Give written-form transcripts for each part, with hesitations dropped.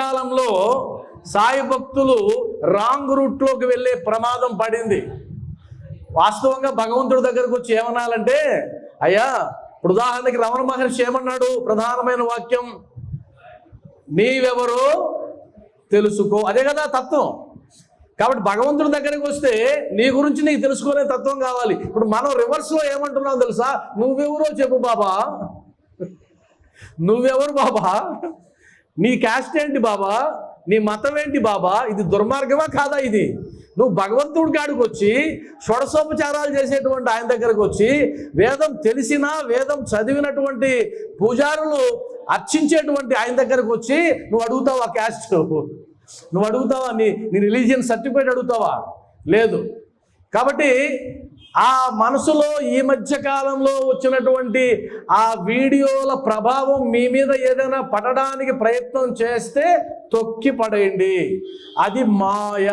కాలంలో సాయి భక్తులు రాంగ్ రూట్లోకి వెళ్ళే ప్రమాదం పడింది. వాస్తవంగా భగవంతుడి దగ్గరకు వచ్చి ఏమనాలంటే, అయ్యా ఇప్పుడు ఉదాహరణకి రమణ మహర్షి ఏమన్నాడు? ప్రధానమైన వాక్యం, నీవెవరో తెలుసుకో. అదే కదా తత్వం. కాబట్టి భగవంతుడి దగ్గరికి వస్తే నీ గురించి నీకు తెలుసుకునే తత్వం కావాలి. ఇప్పుడు మనం రివర్స్లో ఏమంటున్నాం తెలుసా? నువ్వెవరో చెప్పు బాబా, నువ్వెవరు బాబా, నీ క్యాస్ట్ ఏంటి బాబా, నీ మతం ఏంటి బాబా? ఇది దుర్మార్గమా కాదా? ఇది నువ్వు భగవంతుడి కాడికి వచ్చి షోడశోపచారాలు చేసేటువంటి ఆయన దగ్గరకు వచ్చి వేదం తెలిసినా వేదం చదివినటువంటి పూజారులు అర్చించేటువంటి ఆయన దగ్గరకు వచ్చి నువ్వు అడుగుతావా క్యాస్ట్? నువ్వు అడుగుతావా నీ రిలీజియన్ సర్టిఫికేట్ అడుగుతావా? లేదు. కాబట్టి ఆ మనసులో ఈ మధ్య కాలంలో వచ్చినటువంటి ఆ వీడియోల ప్రభావం మీ మీద ఏదైనా పడడానికి ప్రయత్నం చేస్తే తొక్కి పడేయండి. అది మాయ.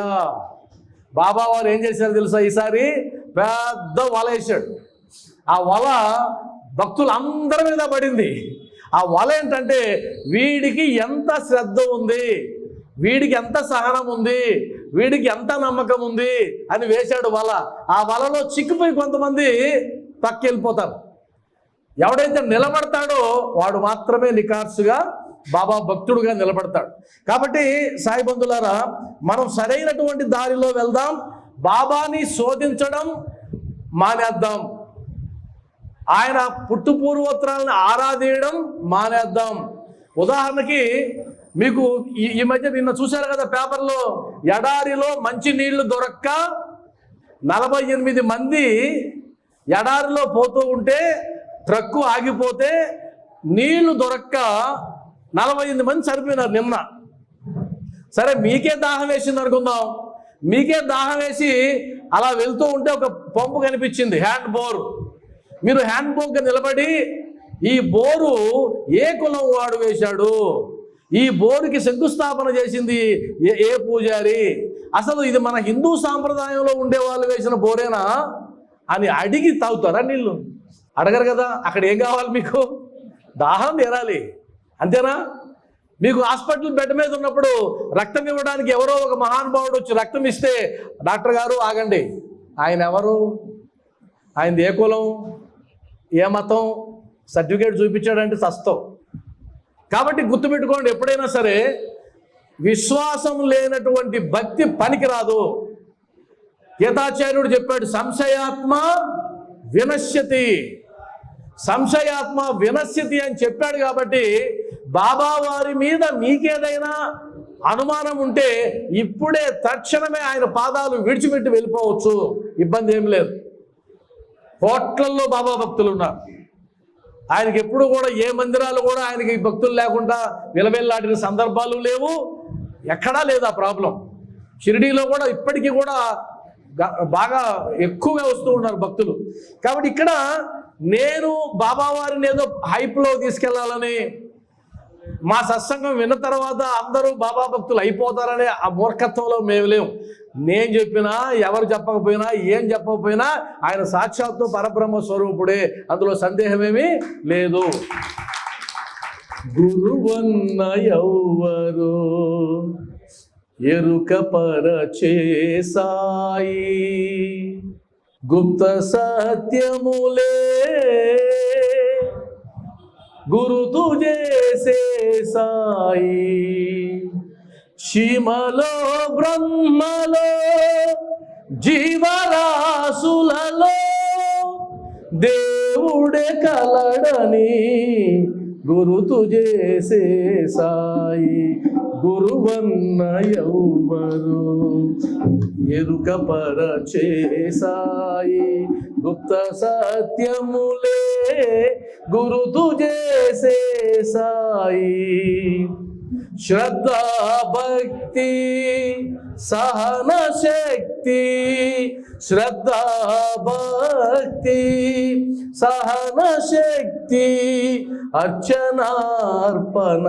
బాబా వారు ఏం చేశారు తెలుసా? ఈసారి పెద్ద వల వేసాడు. ఆ వల భక్తులందరి మీద పడింది. ఆ వల ఏంటంటే, వీడికి ఎంత శ్రద్ధ ఉంది, వీడికి ఎంత సహనం ఉంది, వీడికి ఎంత నమ్మకం ఉంది అని వేశాడు వల. ఆ వలలో చిక్కుపోయి కొంతమంది పక్కెళ్ళిపోతారు. ఎవడైతే నిలబడతాడో వాడు మాత్రమే నికార్సుగా బాబా భక్తుడుగా నిలబడతాడు. కాబట్టి సాయి బంధులారా, మనం సరైనటువంటి దారిలో వెళ్దాం. బాబాని శోధించడం మానేద్దాం. ఆయన పుట్టు పూర్వోత్తరాలను ఆరాధించడం మానేద్దాం. ఉదాహరణకి మీకు ఈ మధ్య నిన్న చూశారు కదా పేపర్లో, ఎడారిలో మంచి నీళ్లు దొరక్క 48 మంది ఎడారిలో పోతూ ఉంటే ట్రక్కు ఆగిపోతే నీళ్లు దొరక్క 48 మంది చనిపోయినారు నిన్న. సరే, మీకే దాహం వేసింది అనుకుందాం. మీకే దాహం వేసి అలా వెళ్తూ ఉంటే ఒక పంపు కనిపించింది, హ్యాండ్ బోర్. మీరు హ్యాండ్ బోర్గా నిలబడి, ఈ బోరు ఏ కులం వాడు వేశాడు, ఈ బోరుకి శంకుస్థాపన చేసింది ఏ పూజారి, అసలు ఇది మన హిందూ సాంప్రదాయంలో ఉండే వాళ్ళు వేసిన బోరేనా అని అడిగి తాగుతారా నీళ్ళు? అడగరు కదా. అక్కడ ఏం కావాలి మీకు? దాహం తీరాలి, అంతేనా? మీకు హాస్పిటల్ బెడ్ మీద ఉన్నప్పుడు రక్తం ఇవ్వడానికి ఎవరో ఒక మహానుభావుడు వచ్చి రక్తం ఇస్తే, డాక్టర్ గారు ఆగండి, ఆయన ఎవరు, ఆయనది ఏ కులం, ఏ మతం, సర్టిఫికేట్ చూపించాడంటే చస్తావు. కాబట్టి గుర్తుపెట్టుకోండి, ఎప్పుడైనా సరే విశ్వాసం లేనటువంటి భక్తి పనికిరాదు. గీతాచార్యుడు చెప్పాడు, సంశయాత్మ వినశ్యతి, సంశయాత్మ వినశ్యతి అని చెప్పాడు. కాబట్టి బాబా వారి మీద మీకేదైనా అనుమానం ఉంటే ఇప్పుడే తక్షణమే ఆయన పాదాలు విడిచిపెట్టి వెళ్ళిపోవచ్చు, ఇబ్బంది ఏం లేదు. కోట్లల్లో బాబా భక్తులు ఉన్నారు. ఆయనకి ఎప్పుడు కూడా ఏ మందిరాలు కూడా ఆయనకి భక్తులు లేకుండా విలవెల్లాడిన సందర్భాలు లేవు, ఎక్కడా లేదు ఆ ప్రాబ్లం. షిరిడీలో కూడా ఇప్పటికీ కూడా బాగా ఎక్కువగా వస్తూ ఉన్నారు భక్తులు. కాబట్టి ఇక్కడ నేను బాబా వారిని ఏదో హైప్లో తీసుకెళ్లాలని, మా సత్సంగం విన్న తర్వాత అందరూ బాబా భక్తులు అయిపోతారనే ఆ మూర్ఖత్వంలో మేము లేవు. నేను చెప్పినా, ఎవరు చెప్పకపోయినా, ఏం చెప్పకపోయినా ఆయన సాక్షాత్తు పరబ్రహ్మ స్వరూపుడే, అందులో సందేహమేమీ లేదు. గురువన్న ఎవ్వరు ఎరుక పరచే సాయి, గుప్త సత్యములే గురుతు చేసే సాయి, శిమలో బ్రహ్మలో జీవరాశులలో దేవుడే కలడని గురుతు చేసే సాయి, గురువన్న ఎవ్వరు ఎరుక పరచే సాయి, గుప్త సత్యములే గురుతు చేసే సాయి, శ్రద్ధా భక్తి సహన శక్తి, శ్రద్ధా భక్తి సహన శక్తి, అర్చనార్పణ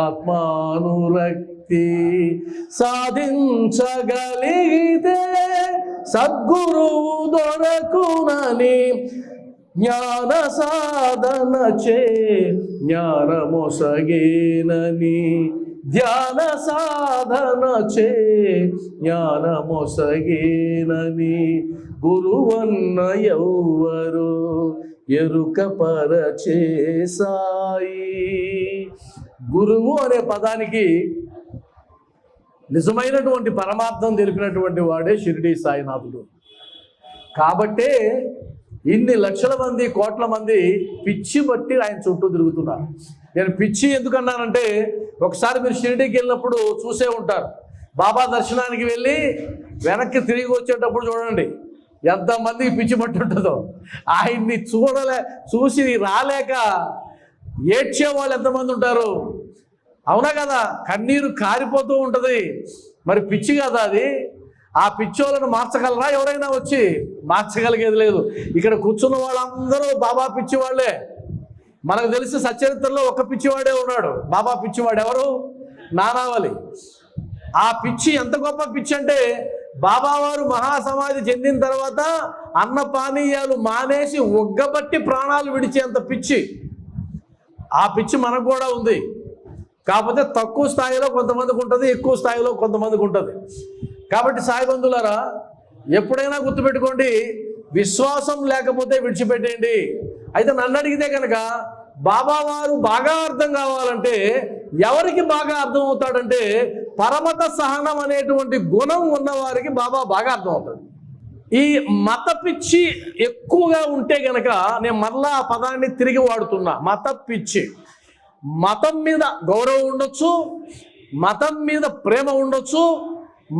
ఆత్మానురక్తి, సాధించగలిగితే సద్గురువు దొరకునని, జ్ఞాన సాధన చే జ్ఞానమొసగేనని, ధ్యాన సాధన చే జ్ఞానమొసగేనని గురువన్న ఎవ్వరు ఎరుక పరచే సాయి. గురువు అనే పదానికి నిజమైనటువంటి పరమార్థం తెలిపినటువంటి వాడే షిరిడి సాయినాథుడు. కాబట్టే ఇన్ని లక్షల మంది కోట్ల మంది పిచ్చి బట్టి ఆయన చుట్టూ తిరుగుతున్నారు. నేను పిచ్చి ఎందుకన్నానంటే, ఒకసారి మీరు షిరిడీకి వెళ్ళినప్పుడు చూసే ఉంటారు. బాబా దర్శనానికి వెళ్ళి వెనక్కి తిరిగి వచ్చేటప్పుడు చూడండి ఎంతమందికి పిచ్చి పట్టి ఉంటుందో. ఆయన్ని చూసి రాలేక ఏడ్చే వాళ్ళు ఎంతమంది ఉంటారు, అవునా కదా? కన్నీరు కారిపోతూ ఉంటుంది. మరి పిచ్చి కదా అది. ఆ పిచ్చోళ్ళను మార్చగలరా? ఎవరైనా వచ్చి మార్చగలిగేది లేదు. ఇక్కడ కూర్చున్న వాళ్ళందరూ బాబా పిచ్చివాళ్లే. మనకు తెలిసి సచరిత్రలో ఒక పిచ్చివాడే ఉన్నాడు, బాబా పిచ్చివాడు. ఎవరు? నానావళి. ఆ పిచ్చి ఎంత గొప్ప పిచ్చి అంటే, బాబావారు మహాసమాధి చెందిన తర్వాత అన్న పానీయాలు మానేసి ఒగ్గబట్టి ప్రాణాలు విడిచేంత పిచ్చి. ఆ పిచ్చి మనకు కూడా ఉంది. కాకపోతే తక్కువ స్థాయిలో కొంతమందికి ఉంటుంది, ఎక్కువ స్థాయిలో కొంతమందికి ఉంటుంది. కాబట్టి సాయి బంధువులారా, ఎప్పుడైనా గుర్తుపెట్టుకోండి, విశ్వాసం లేకపోతే విడిచిపెట్టేయండి. అయితే నన్ను అడిగితే కనుక బాబావారు బాగా అర్థం కావాలంటే ఎవరికి బాగా అర్థం అవుతాడంటే, పరమత సహనం అనేటువంటి గుణం ఉన్నవారికి బాబా బాగా అర్థం అవుతాడు. ఈ మత పిచ్చి ఎక్కువగా ఉంటే గనక, నేను మరలా ఆ పదాన్ని తిరిగి వాడుతున్నా, మత పిచ్చి. మతం మీద గౌరవం ఉండొచ్చు, మతం మీద ప్రేమ ఉండొచ్చు,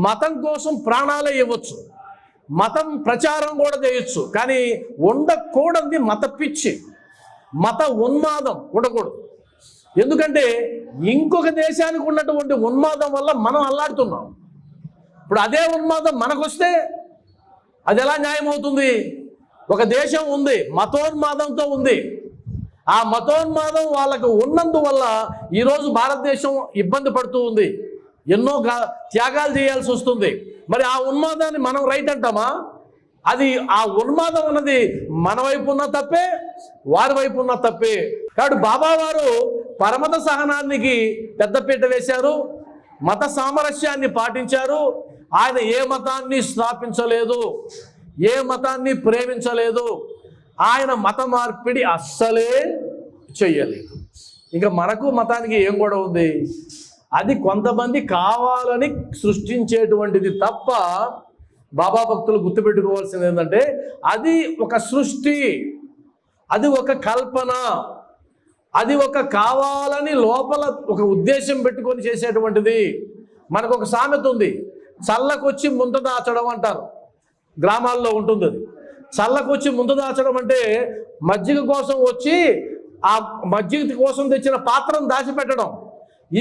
మతం కోసం ప్రాణాలే ఇవ్వచ్చు, మతం ప్రచారం కూడా చేయొచ్చు. కానీ ఉండకూడదు మత పిచ్చి, మత ఉన్మాదం ఉండకూడదు. ఎందుకంటే ఇంకొక దేశానికి ఉన్నటువంటి ఉన్మాదం వల్ల మనం అల్లాడుతున్నాం. ఇప్పుడు అదే ఉన్మాదం మనకొస్తే అది ఎలా న్యాయమవుతుంది? ఒక దేశం ఉంది, మతోన్మాదంతో ఉంది. ఆ మతోన్మాదం వాళ్ళకు ఉన్నందువల్ల ఈరోజు భారతదేశం ఇబ్బంది పడుతూ ఉంది, ఎన్నో త్యాగాలు చేయాల్సి వస్తుంది. మరి ఆ ఉన్మాదాన్ని మనం రైట్ అంటామా? అది ఆ ఉన్మాదం అన్నది మన వైపు ఉన్న తప్పే, వారి వైపు ఉన్న తప్పే. కాబట్టి బాబావారు పరమత సహనానికి పెద్దపీట వేశారు, మత సామరస్యాన్ని పాటించారు. ఆయన ఏ మతాన్ని స్థాపించలేదు, ఏ మతాన్ని ప్రేమించలేదు, ఆయన మత మార్పిడి అస్సలే చెయ్యలేదు. ఇంకా మనకు మతానికి ఏం గొడవ ఉంది? అది కొంతమంది కావాలని సృష్టించేటువంటిది తప్ప, బాబా భక్తులు గుర్తుపెట్టుకోవాల్సింది ఏంటంటే, అది ఒక సృష్టి, అది ఒక కల్పన, అది ఒక కావాలని లోపల ఒక ఉద్దేశం పెట్టుకొని చేసేటువంటిది. మనకు ఒక సామెత ఉంది, చల్లకొచ్చి ముంత దాచడం అంటారు. గ్రామాల్లో ఉంటుంది అది. చల్లకొచ్చి ముంత దాచడం అంటే మజ్జిగ కోసం వచ్చి ఆ మజ్జిగ కోసం తెచ్చిన పాత్రను దాచిపెట్టడం.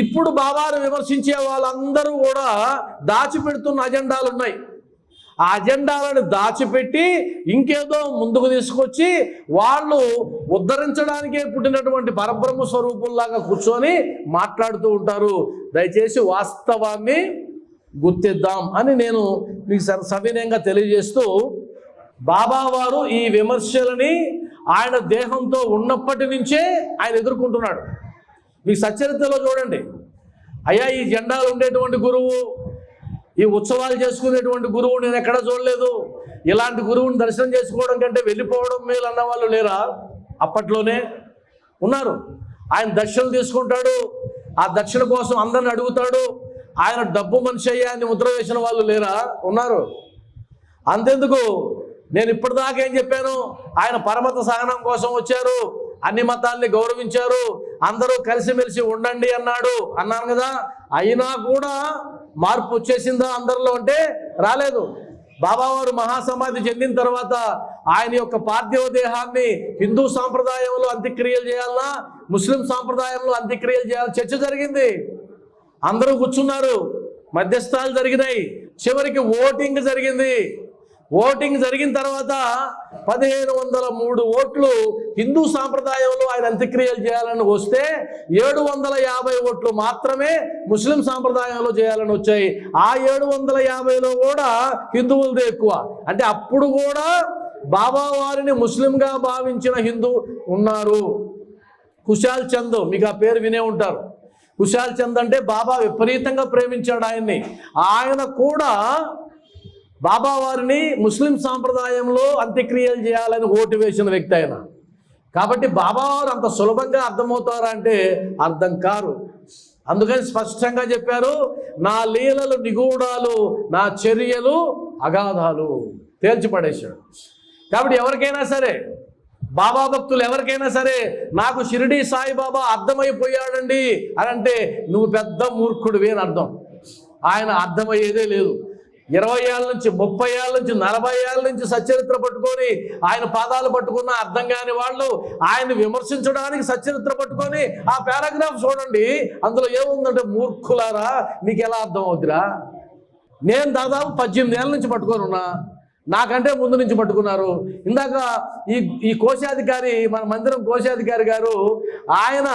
ఇప్పుడు బాబాను విమర్శించే వాళ్ళందరూ కూడా దాచిపెడుతున్న అజెండాలు ఉన్నాయి. ఆ అజెండాలను దాచిపెట్టి ఇంకేదో ముందుకు తీసుకొచ్చి వాళ్ళు ఉద్ధరించడానికే పుట్టినటువంటి పరబ్రహ్మ స్వరూపుల్లాగా కూర్చొని మాట్లాడుతూ ఉంటారు. దయచేసి వాస్తవాన్ని గుర్తిద్దాం అని నేను మీకు సవినయంగా తెలియజేస్తూ, బాబావారు ఈ విమర్శలని ఆయన దేహంతో ఉన్నప్పటి నుంచే ఆయన ఎదుర్కొంటున్నాడు. మీకు సచరిత్రలో చూడండి, అయ్యా ఈ జెండాలు ఉండేటువంటి గురువు, ఈ ఉత్సవాలు చేసుకునేటువంటి గురువు నేను ఎక్కడా చూడలేదు, ఇలాంటి గురువుని దర్శనం చేసుకోవడం కంటే వెళ్ళిపోవడం మేలు అన్న వాళ్ళు లేరా? అప్పట్లోనే ఉన్నారు. ఆయన దక్షిణలు తీసుకుంటాడు, ఆ దక్షిణ కోసం అందరిని అడుగుతాడు, ఆయన డబ్బు మనిషి అయ్యా అని ముద్ర వేసిన వాళ్ళు లేరా? ఉన్నారు. అంతెందుకు, నేను ఇప్పటిదాకా ఏం చెప్పాను, ఆయన పరమత సహనం కోసం వచ్చారు, అన్ని మతాల్ని గౌరవించారు, అందరూ కలిసిమెలిసి ఉండండి అన్నాను కదా. అయినా కూడా మార్పు వచ్చేసిందా అందరిలో అంటే రాలేదు. బాబావారు మహాసమాధి చెందిన తర్వాత ఆయన యొక్క పార్థివ దేహాన్ని హిందూ సాంప్రదాయంలో అంత్యక్రియలు చేయాలన్నా, ముస్లిం సాంప్రదాయంలో అంత్యక్రియలు చేయాలని చర్చ జరిగింది. అందరూ కూర్చున్నారు, మధ్యస్థాలు జరిగినాయి, చివరికి ఓటింగ్ జరిగింది. ఓటింగ్ జరిగిన తర్వాత 1503 ఓట్లు హిందూ సాంప్రదాయంలో ఆయన అంత్యక్రియలు చేయాలని వస్తే 750 ఓట్లు మాత్రమే ముస్లిం సాంప్రదాయంలో చేయాలని వచ్చాయి. ఆ 750లో కూడా హిందువులదే ఎక్కువ. అంటే అప్పుడు కూడా బాబా వారిని ముస్లింగా భావించిన హిందూ ఉన్నారు. కుశాల్ చంద్, మీకు ఆ పేరు వినే ఉంటారు. కుశాల్ చంద్ అంటే బాబా విపరీతంగా ప్రేమించాడు ఆయన్ని. ఆయన కూడా బాబా వారిని ముస్లిం సాంప్రదాయంలో అంత్యక్రియలు చేయాలని ఓటు వేసిన వ్యక్తి ఆయన. కాబట్టి బాబా వారు అంత సులభంగా అర్థమవుతారా అంటే అర్థం కారు. అందుకని స్పష్టంగా చెప్పారు, నా లీలలు నిగూఢాలు, నా చర్యలు అగాధాలు, తేల్చిపడేశాడు. కాబట్టి ఎవరికైనా సరే, బాబా భక్తులు ఎవరికైనా సరే, నాకు షిరిడి సాయిబాబా అర్థమైపోయాడండి అని అంటే నువ్వు పెద్ద మూర్ఖుడివి అని అర్థం. ఆయన అర్థమయ్యేదే లేదు. 20 ఏళ్ళ నుంచి 30 ఏళ్ళ నుంచి 40 ఏళ్ళ నుంచి సచ్చరిత్ర పట్టుకొని ఆయన పాదాలు పట్టుకున్న అర్థం కాని వాళ్ళు ఆయన విమర్శించడానికి సచ్చరిత్ర పట్టుకొని ఆ పారాగ్రాఫ్ చూడండి, అందులో ఏముందంటే, మూర్ఖులారా మీకు ఎలా అర్థం అవుతురా? నేను దాదాపు 18 ఏళ్ళ నుంచి పట్టుకొని ఉన్నా, నాకంటే ముందు నుంచి పట్టుకున్నారు. ఇందాక ఈ కోశాధికారి, మన మందిరం కోశాధికారి గారు, ఆయన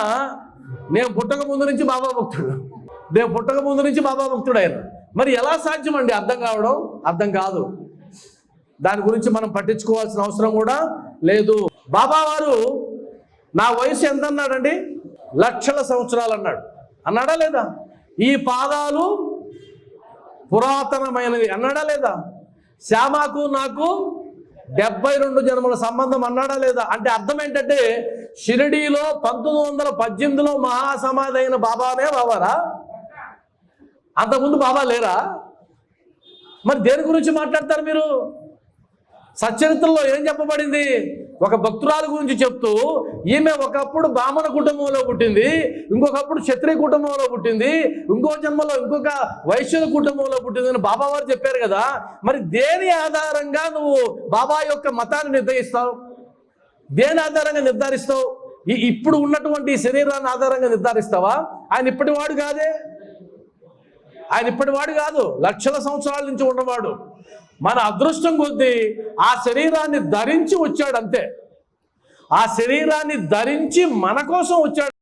నేను పుట్టక ముందు నుంచి బాబా భక్తుడు, ఆయన. మరి ఎలా సాధ్యమండి అర్థం కావడం? అర్థం కాదు. దాని గురించి మనం పట్టించుకోవాల్సిన అవసరం కూడా లేదు. బాబా వారు నా వయసు ఎంత అన్నాడండి? లక్షల సంవత్సరాలు అన్నాడా లేదా? ఈ పాదాలు పురాతనమైనవి అన్నాడా లేదా? శ్యామకు నాకు 72 జన్మల సంబంధం అన్నాడా లేదా? అంటే అర్థం ఏంటంటే, షిరిడీలో 1918లో మహాసమాధి అయిన బాబానే బాబారా? అంతకుముందు బాబా లేరా? మరి దేని గురించి మాట్లాడతారు మీరు? సచ్చరిత్రలో ఏం చెప్పబడింది? ఒక భక్తురాలు గురించి చెప్తూ, ఈమె ఒకప్పుడు బ్రాహ్మణ కుటుంబంలో పుట్టింది, ఇంకొకప్పుడు క్షత్రియ కుటుంబంలో పుట్టింది, ఇంకో జన్మలో ఇంకొక వైశ్యుల కుటుంబంలో పుట్టింది అని బాబా వారు చెప్పారు కదా. మరి దేని ఆధారంగా నువ్వు బాబా యొక్క మతాన్ని నిర్ణయిస్తావు? దేని ఆధారంగా నిర్ధారిస్తావు? ఇప్పుడు ఉన్నటువంటి శరీరాన్ని ఆధారంగా నిర్ధారిస్తావా? ఆయన ఇప్పటివాడు కాదే, ఆయన ఇప్పటివాడు కాదు, లక్షల సంవత్సరాల నుంచి ఉన్నవాడు. మన అదృష్టం కొద్దీ ఆ శరీరాన్ని ధరించి వచ్చాడు అంతే. ఆ శరీరాన్ని ధరించి మన కోసం వచ్చాడు.